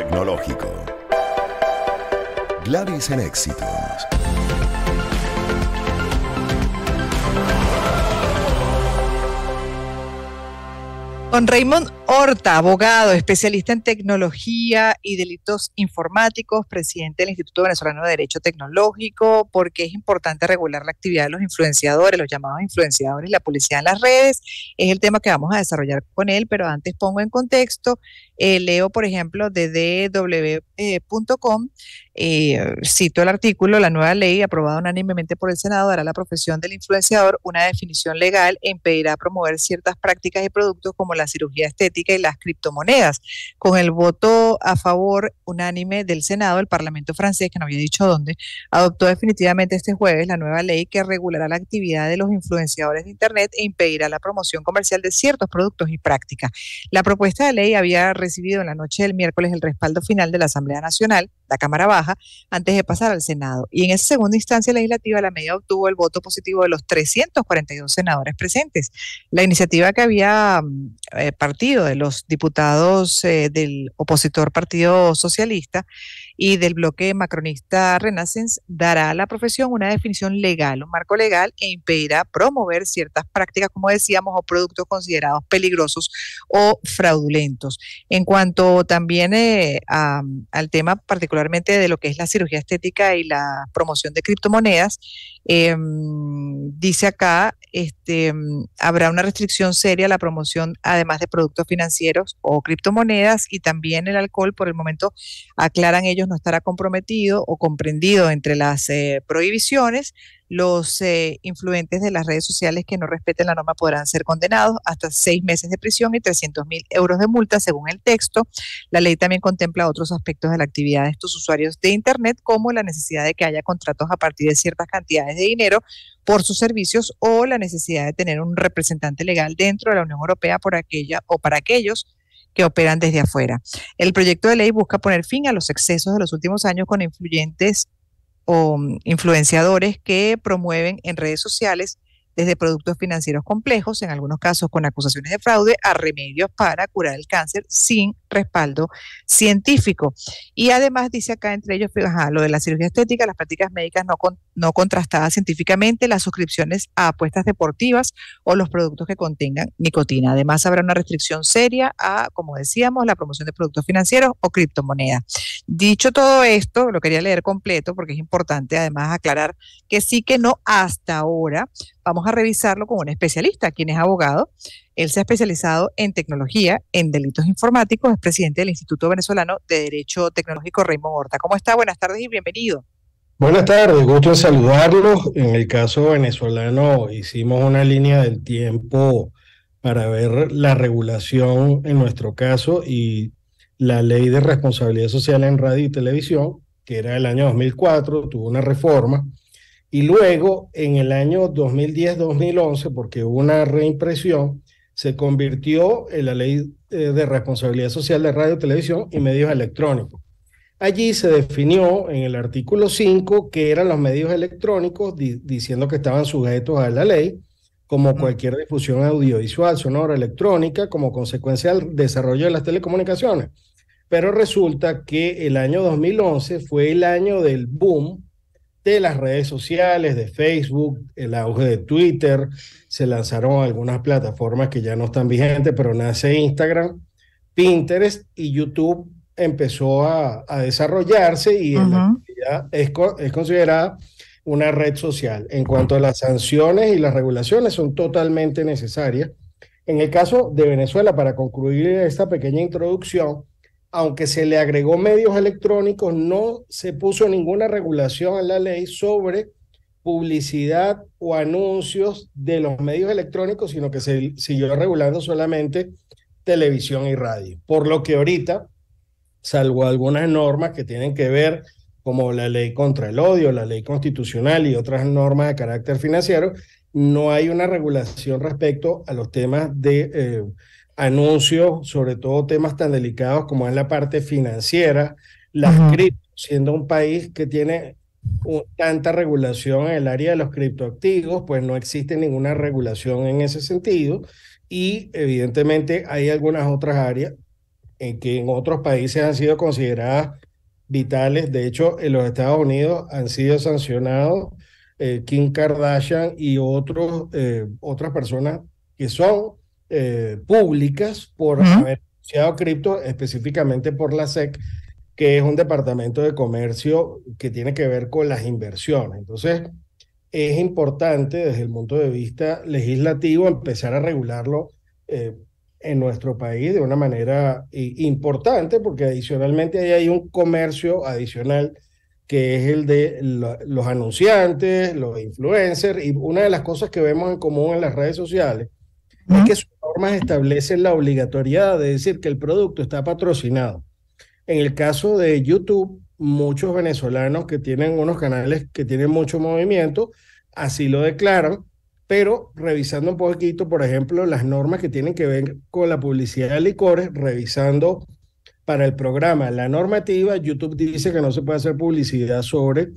tecnológico. Gladys en Éxitos. Con Raymond Horta, abogado, especialista en tecnología y delitos informáticos, presidente del Instituto Venezolano de Derecho Tecnológico, porque es importante regular la actividad de los influenciadores, los llamados influenciadores y la publicidad en las redes. Es el tema que vamos a desarrollar con él, pero antes pongo en contexto, leo, por ejemplo, de dw.com, cito el artículo: la nueva ley aprobada unánimemente por el Senado dará a la profesión del influenciador una definición legal e impedirá promover ciertas prácticas y productos como la cirugía estética y las criptomonedas. Con el voto a favor unánime del Senado, el Parlamento francés, que no había dicho dónde, adoptó definitivamente este jueves la nueva ley que regulará la actividad de los influenciadores de Internet e impedirá la promoción comercial de ciertos productos y prácticas. La propuesta de ley había recibido en la noche del miércoles el respaldo final de la Asamblea Nacional, la Cámara Baja, antes de pasar al Senado. Y en esa segunda instancia legislativa, la medida obtuvo el voto positivo de los 342 senadores presentes. La iniciativa que había partido de los diputados del opositor Partido Socialista y del bloque macronista Renaissance dará a la profesión una definición legal, un marco legal, e impedirá promover ciertas prácticas, como decíamos, o productos considerados peligrosos o fraudulentos. En cuanto también al tema particularmente de lo que es la cirugía estética y la promoción de criptomonedas, dice acá, habrá una restricción seria a la promoción, además de productos financieros o criptomonedas, y también el alcohol, por el momento, aclaran ellos, no estará comprometido o comprendido entre las prohibiciones. Los influentes de las redes sociales que no respeten la norma podrán ser condenados hasta 6 meses de prisión y 300.000 euros de multa, según el texto. La ley también contempla otros aspectos de la actividad de estos usuarios de Internet, como la necesidad de que haya contratos a partir de ciertas cantidades de dinero por sus servicios, o la necesidad de tener un representante legal dentro de la Unión Europea por aquella o para aquellos que operan desde afuera. El proyecto de ley busca poner fin a los excesos de los últimos años con influyentes o influenciadores que promueven en redes sociales desde productos financieros complejos, en algunos casos con acusaciones de fraude, a remedios para curar el cáncer sin respaldo científico. Y además dice acá, entre ellos, lo de la cirugía estética, las prácticas médicas no contrastadas científicamente, las suscripciones a apuestas deportivas o los productos que contengan nicotina. Además, habrá una restricción seria a, como decíamos, la promoción de productos financieros o criptomonedas. Dicho todo esto, lo quería leer completo porque es importante además aclarar que sí, que no hasta ahora. Vamos a revisarlo con un especialista, quien es abogado. Él se ha especializado en tecnología, en delitos informáticos, es presidente del Instituto Venezolano de Derecho Tecnológico, Raymond Horta. ¿Cómo está? Buenas tardes y bienvenido. Buenas tardes, gusto en saludarlos. En el caso venezolano hicimos una línea del tiempo para ver la regulación en nuestro caso y la ley de responsabilidad social en radio y televisión, que era el año 2004, tuvo una reforma. Y luego, en el año 2010-2011, porque hubo una reimpresión, se convirtió en la Ley de Responsabilidad Social de Radio, Televisión y Medios Electrónicos. Allí se definió en el artículo 5 que eran los medios electrónicos, diciendo que estaban sujetos a la ley, como cualquier difusión audiovisual, sonora, electrónica, como consecuencia del desarrollo de las telecomunicaciones. Pero resulta que el año 2011 fue el año del boom de las redes sociales, de Facebook, el auge de Twitter, se lanzaron algunas plataformas que ya no están vigentes, pero nace Instagram, Pinterest, y YouTube empezó a desarrollarse y en la actualidad es considerada una red social. En cuanto a las sanciones y las regulaciones, son totalmente necesarias. En el caso de Venezuela, para concluir esta pequeña introducción, aunque se le agregó medios electrónicos, no se puso ninguna regulación en la ley sobre publicidad o anuncios de los medios electrónicos, sino que se siguió regulando solamente televisión y radio. Por lo que ahorita, salvo algunas normas que tienen que ver, como la ley contra el odio, la ley constitucional y otras normas de carácter financiero, no hay una regulación respecto a los temas de anuncios, sobre todo temas tan delicados como es la parte financiera, las cripto, siendo un país que tiene tanta regulación en el área de los criptoactivos, pues no existe ninguna regulación en ese sentido, y evidentemente hay algunas otras áreas que en otros países han sido consideradas vitales. De hecho, en los Estados Unidos han sido sancionados Kim Kardashian y otras personas que son públicas por Ujú. haber anunciado cripto, específicamente por la SEC, que es un departamento de comercio que tiene que ver con las inversiones. Entonces, es importante desde el punto de vista legislativo empezar a regularlo eh, en nuestro país de una manera importante, porque adicionalmente ahí hay un comercio adicional que es el de los anunciantes, los influencers, y una de las cosas que vemos en común en las redes sociales es Ujú. que sus normas establecen la obligatoriedad de decir que el producto está patrocinado. En el caso de YouTube, muchos venezolanos que tienen unos canales que tienen mucho movimiento, así lo declaran, pero revisando un poquito, por ejemplo, las normas que tienen que ver con la publicidad de licores, revisando para el programa la normativa, YouTube dice que no se puede hacer publicidad sobre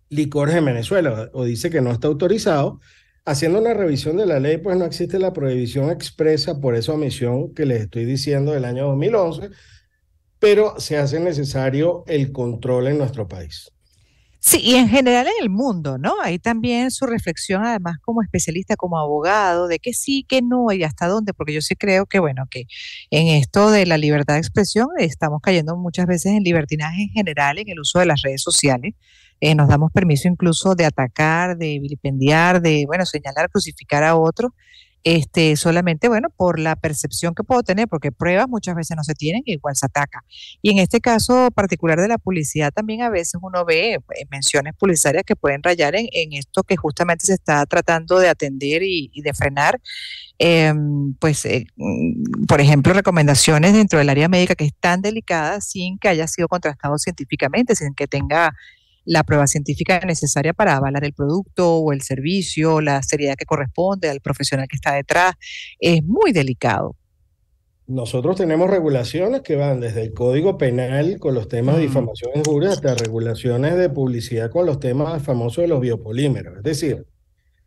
licores en Venezuela o dice que no está autorizado. Haciendo una revisión de la ley, pues no existe la prohibición expresa por esa omisión que les estoy diciendo del año 2011, pero se hace necesario el control en nuestro país. Sí, y en general en el mundo, ¿no? Ahí también su reflexión, además como especialista, como abogado, de que sí, que no y hasta dónde, porque yo sí creo que, bueno, que en esto de la libertad de expresión estamos cayendo muchas veces en libertinaje en general en el uso de las redes sociales. Nos damos permiso incluso de atacar, de vilipendiar, de, bueno, señalar, crucificar a otros solamente, bueno, por la percepción que puedo tener, porque pruebas muchas veces no se tienen e igual se ataca. Y en este caso particular de la publicidad, también a veces uno ve menciones publicitarias que pueden rayar en esto que justamente se está tratando de atender y de frenar. Eh, por ejemplo, recomendaciones dentro del área médica que es tan delicada sin que haya sido contrastado científicamente, sin que tenga la prueba científica necesaria para avalar el producto o el servicio, la seriedad que corresponde al profesional que está detrás. Es muy delicado. Nosotros tenemos regulaciones que van desde el Código Penal con los temas de Mm, difamación e injurias hasta regulaciones de publicidad con los temas famosos de los biopolímeros. Es decir,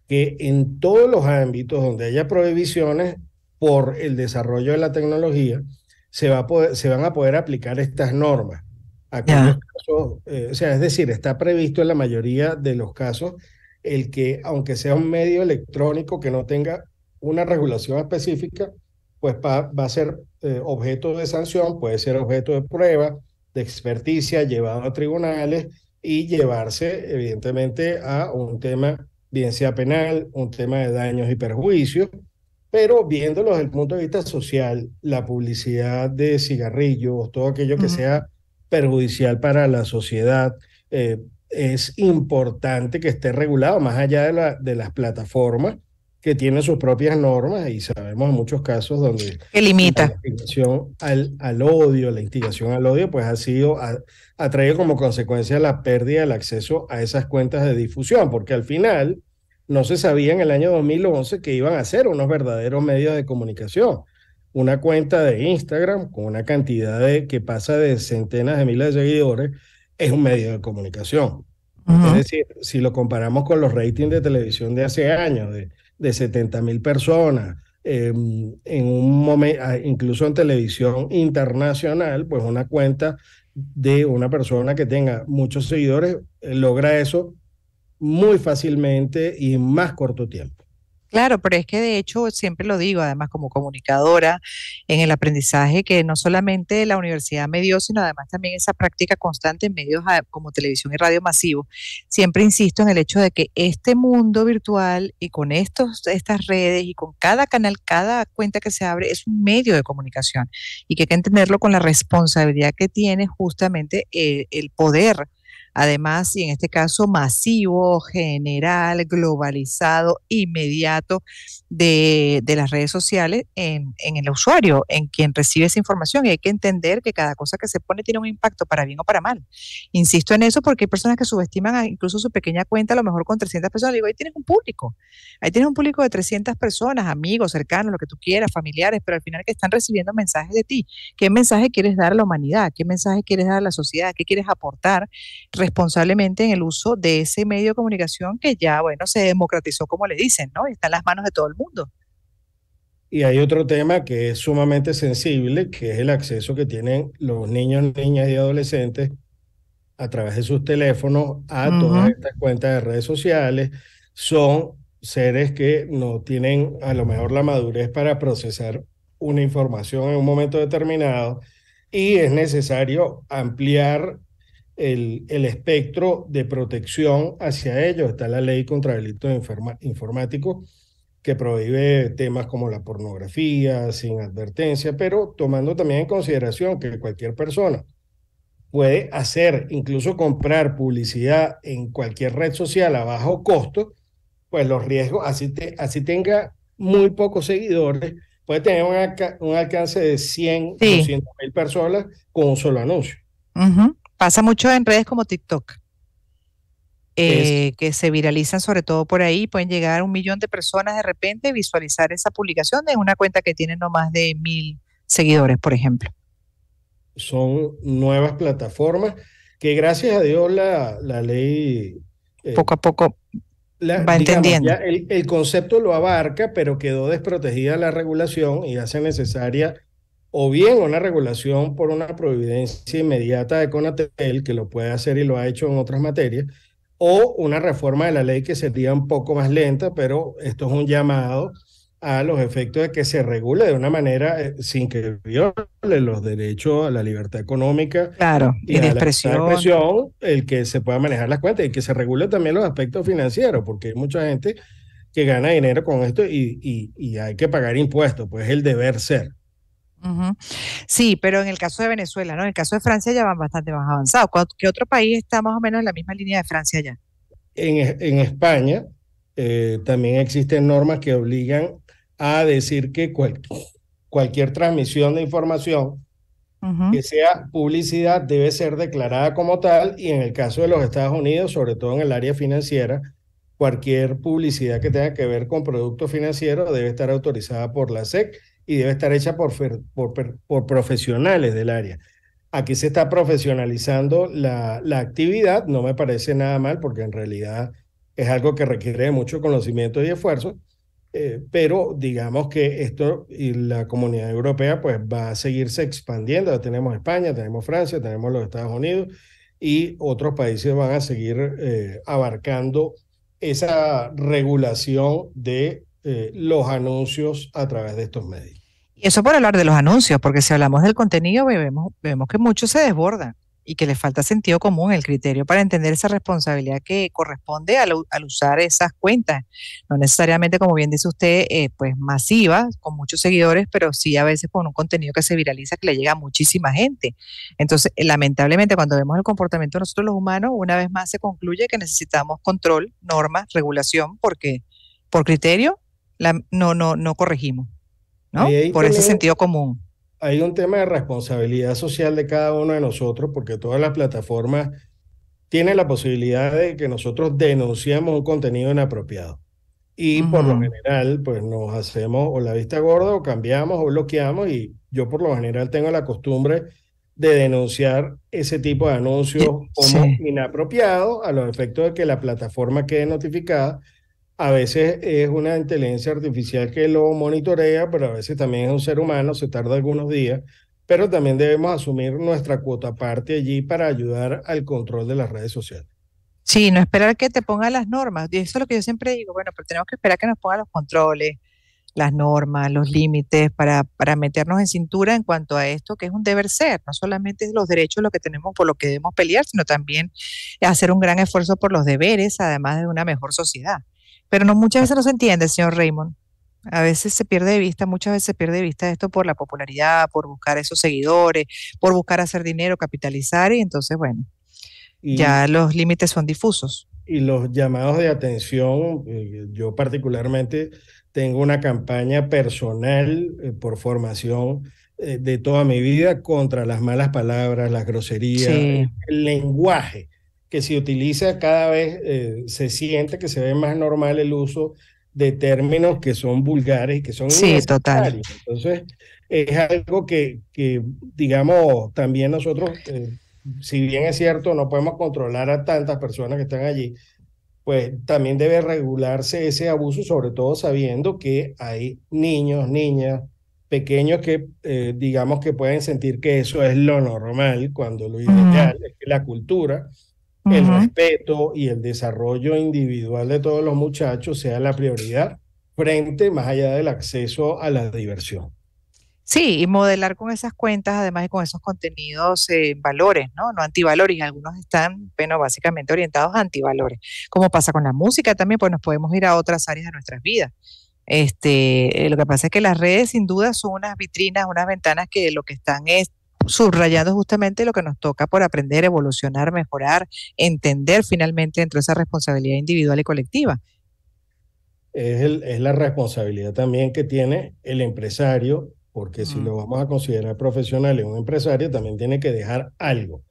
que en todos los ámbitos donde haya prohibiciones por el desarrollo de la tecnología, se van a poder aplicar estas normas. Aquellos ya. casos, o sea, es decir, está previsto en la mayoría de los casos el que, aunque sea un medio electrónico que no tenga una regulación específica, pues va a ser objeto de sanción, puede ser objeto de prueba, de experticia, llevado a tribunales y llevarse, evidentemente, a un tema bien sea penal, un tema de daños y perjuicios, pero viéndolo desde el punto de vista social, la publicidad de cigarrillos, todo aquello que Mm. sea perjudicial para la sociedad, es importante que esté regulado más allá de las plataformas que tienen sus propias normas y sabemos en muchos casos donde Que la limita. instigación al odio, la instigación al odio, pues ha traído como consecuencia la pérdida del acceso a esas cuentas de difusión, porque al final no se sabía en el año 2011 que iban a ser unos verdaderos medios de comunicación. Una cuenta de Instagram con una cantidad que pasa de centenas de miles de seguidores es un medio de comunicación. Es Ujú. decir, si lo comparamos con los ratings de televisión de hace años, de 70.000 personas, en un momento, incluso en televisión internacional, pues una cuenta de una persona que tenga muchos seguidores logra eso muy fácilmente y en más corto tiempo. Claro, pero es que de hecho siempre lo digo, además como comunicadora, en el aprendizaje que no solamente la universidad me dio, sino además también esa práctica constante en medios como televisión y radio masivo. Siempre insisto en el hecho de que este mundo virtual y con estas redes y con cada canal, cada cuenta que se abre es un medio de comunicación y que hay que entenderlo con la responsabilidad que tiene justamente el poder. Además, y en este caso masivo, general, globalizado, inmediato de las redes sociales en el usuario, en quien recibe esa información. Y hay que entender que cada cosa que se pone tiene un impacto para bien o para mal. Insisto en eso porque hay personas que subestiman incluso su pequeña cuenta, a lo mejor con 300 personas. Le digo, ahí tienes un público de 300 personas, amigos, cercanos, lo que tú quieras, familiares, pero al final que están recibiendo mensajes de ti. ¿Qué mensaje quieres dar a la humanidad? ¿Qué mensaje quieres dar a la sociedad? ¿Qué quieres aportar responsablemente en el uso de ese medio de comunicación que ya, bueno, se democratizó, como le dicen, ¿no? Y está en las manos de todo el mundo. Y hay otro tema que es sumamente sensible, que es el acceso que tienen los niños, niñas y adolescentes a través de sus teléfonos a todas Ujú. estas cuentas de redes sociales. Son seres que no tienen a lo mejor la madurez para procesar una información en un momento determinado y es necesario ampliar el espectro de protección hacia ellos. Está la ley contra delitos informáticos que prohíbe temas como la pornografía sin advertencia, pero tomando también en consideración que cualquier persona puede hacer, incluso comprar publicidad en cualquier red social a bajo costo, pues los riesgos, así tenga muy pocos seguidores, puede tener un alcance de 100, Sí, 200 mil personas con un solo anuncio. ujú. Pasa mucho en redes como TikTok, Es, que se viralizan sobre todo por ahí, pueden llegar a 1 millón de personas de repente, visualizar esa publicación en una cuenta que tiene no más de 1.000 seguidores, por ejemplo. son nuevas plataformas que gracias a Dios la ley, eh, Poco a poco va digamos, ya entendiendo. el concepto lo abarca, pero quedó desprotegida la regulación y hace necesaria o bien una regulación por una providencia inmediata de Conatel, que lo puede hacer y lo ha hecho en otras materias, o una reforma de la ley que sería un poco más lenta, pero esto es un llamado a los efectos de que se regule de una manera sin que viole los derechos a la libertad económica Claro, y y de a la libertad de expresión. expresión, el que se pueda manejar las cuentas y que se regule también los aspectos financieros, porque hay mucha gente que gana dinero con esto y hay que pagar impuestos, pues es el deber ser. Ujú. Sí, pero en el caso de Venezuela, ¿no? En el caso de Francia ya van bastante más avanzados. ¿Qué otro país está más o menos en la misma línea de Francia ya? En España también existen normas que obligan a decir que cualquier transmisión de información Ujú. que sea publicidad debe ser declarada como tal y en el caso de los Estados Unidos, sobre todo en el área financiera, cualquier publicidad que tenga que ver con productos financieros debe estar autorizada por la SEC y debe estar hecha por profesionales del área. Aquí se está profesionalizando la actividad, no me parece nada mal porque en realidad es algo que requiere mucho conocimiento y esfuerzo, pero digamos que esto y la comunidad europea pues va a seguirse expandiendo. Ya tenemos España, tenemos Francia, tenemos los Estados Unidos y otros países van a seguir abarcando esa regulación de los anuncios a través de estos medios. Y eso por hablar de los anuncios, porque si hablamos del contenido, vemos que muchos se desbordan y que les falta sentido común, el criterio para entender esa responsabilidad que corresponde al usar esas cuentas. No necesariamente, como bien dice usted, pues masiva, con muchos seguidores, pero sí a veces con un contenido que se viraliza, que le llega a muchísima gente. Entonces, lamentablemente, cuando vemos el comportamiento de nosotros los humanos, una vez más se concluye que necesitamos control, normas, regulación, porque por criterio no corregimos, ¿no? Ahí Por ese también sentido común. hay un tema de responsabilidad social de cada uno de nosotros, porque todas las plataformas tienen la posibilidad de que nosotros denunciemos un contenido inapropiado. Y por lo Ujú. general, pues nos hacemos o la vista gorda o cambiamos o bloqueamos. Y yo por lo general tengo la costumbre de denunciar ese tipo de anuncios como Sí, inapropiados a los efectos de que la plataforma quede notificada. A veces es una inteligencia artificial que lo monitorea, pero a veces también es un ser humano, se tarda algunos días, pero también debemos asumir nuestra cuota parte allí para ayudar al control de las redes sociales. sí, no esperar que te pongan las normas. Y eso es lo que yo siempre digo, bueno, pero tenemos que esperar que nos pongan los controles, las normas, los límites para meternos en cintura en cuanto a esto que es un deber ser. No solamente es los derechos lo que tenemos por lo que debemos pelear, sino también hacer un gran esfuerzo por los deberes, además de una mejor sociedad. Pero no muchas veces no se entiende, señor Raymond. A veces se pierde de vista, muchas veces se pierde de vista esto por la popularidad, por buscar esos seguidores, por buscar hacer dinero, capitalizar, y entonces, bueno, Y, ya los límites son difusos. y los llamados de atención, yo particularmente tengo una campaña personal por formación de toda mi vida contra las malas palabras, las groserías, Sí, el lenguaje que se utiliza cada vez, se siente que se ve más normal el uso de términos que son vulgares y que son sí, total. innecesarios. Entonces, es algo digamos, también nosotros si bien es cierto, no podemos controlar a tantas personas que están allí, pues también debe regularse ese abuso, sobre todo sabiendo que hay niños, niñas, pequeños que digamos que pueden sentir que eso es lo normal, cuando lo Ujú, ideal es que la cultura, el ujú. respeto y el desarrollo individual de todos los muchachos sea la prioridad frente más allá del acceso a la diversión. Sí, y modelar con esas cuentas, además y con esos contenidos, valores, ¿no? No antivalores, y algunos están, bueno, básicamente orientados a antivalores. Como pasa con la música también, pues nos podemos ir a otras áreas de nuestras vidas. Lo que pasa es que las redes sin duda son unas vitrinas, unas ventanas que lo que están es subrayando justamente lo que nos toca por aprender, evolucionar, mejorar, entender finalmente dentro de esa responsabilidad individual y colectiva. Es la responsabilidad también que tiene el empresario, porque si Mm, lo vamos a considerar profesional en un empresario, también tiene que dejar algo,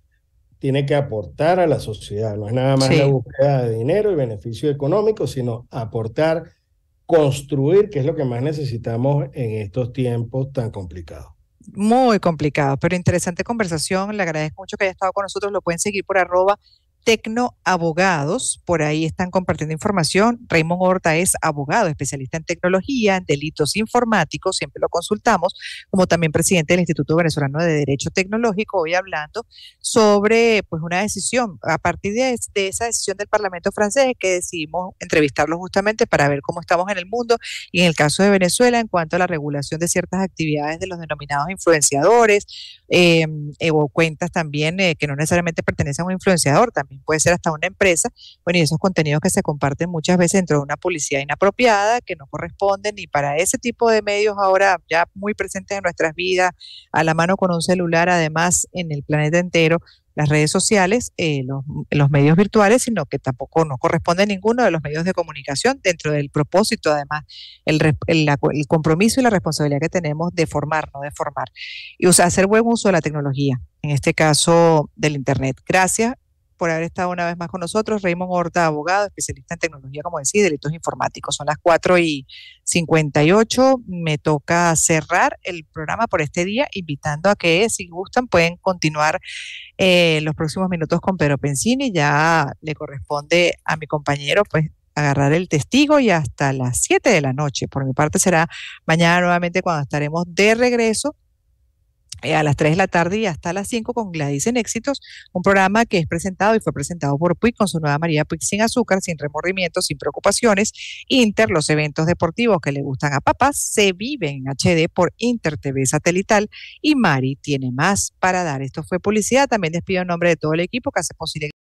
tiene que aportar a la sociedad, no es nada más la sí. búsqueda de dinero y beneficio económico, sino aportar, construir, que es lo que más necesitamos en estos tiempos tan complicados. Muy complicado, pero interesante conversación. Le agradezco mucho que haya estado con nosotros. Lo pueden seguir por @tecnoabogados. Por ahí están compartiendo información. Raymond Horta es abogado, especialista en tecnología, en delitos informáticos, siempre lo consultamos, como también presidente del Instituto Venezolano de Derecho Tecnológico, hoy hablando sobre pues una decisión, a partir de esa decisión del Parlamento francés, que decidimos entrevistarlo justamente para ver cómo estamos en el mundo y en el caso de Venezuela en cuanto a la regulación de ciertas actividades de los denominados influenciadores, eh, o cuentas también, que no necesariamente pertenecen a un influenciador, también puede ser hasta una empresa, bueno, y esos contenidos que se comparten muchas veces dentro de una publicidad inapropiada, que no corresponden ni para ese tipo de medios ahora ya muy presentes en nuestras vidas, a la mano con un celular, además en el planeta entero, las redes sociales, los medios virtuales, sino que tampoco no corresponde a ninguno de los medios de comunicación dentro del propósito, además, el compromiso y la responsabilidad que tenemos de formar, no de formar. Y hacer buen uso de la tecnología, en este caso del Internet. Gracias por haber estado una vez más con nosotros. Raymond Horta, abogado, especialista en tecnología, como decía, y delitos informáticos. Son las 4:58. Me toca cerrar el programa por este día, invitando a que, si gustan, pueden continuar los próximos minutos con Pedro Pensini. Ya le corresponde a mi compañero, pues, agarrar el testigo y hasta las 7 de la noche. Por mi parte será mañana nuevamente cuando estaremos de regreso, a las 3 de la tarde y hasta las 5 con Gladys en Éxitos, un programa que es presentado y fue presentado por Puig con su nueva María Puig sin azúcar, sin remordimientos, sin preocupaciones. Inter, los eventos deportivos que le gustan a papás, se viven en HD por Inter TV satelital y Mari tiene más para dar. Esto fue publicidad. También despido en nombre de todo el equipo que hace posible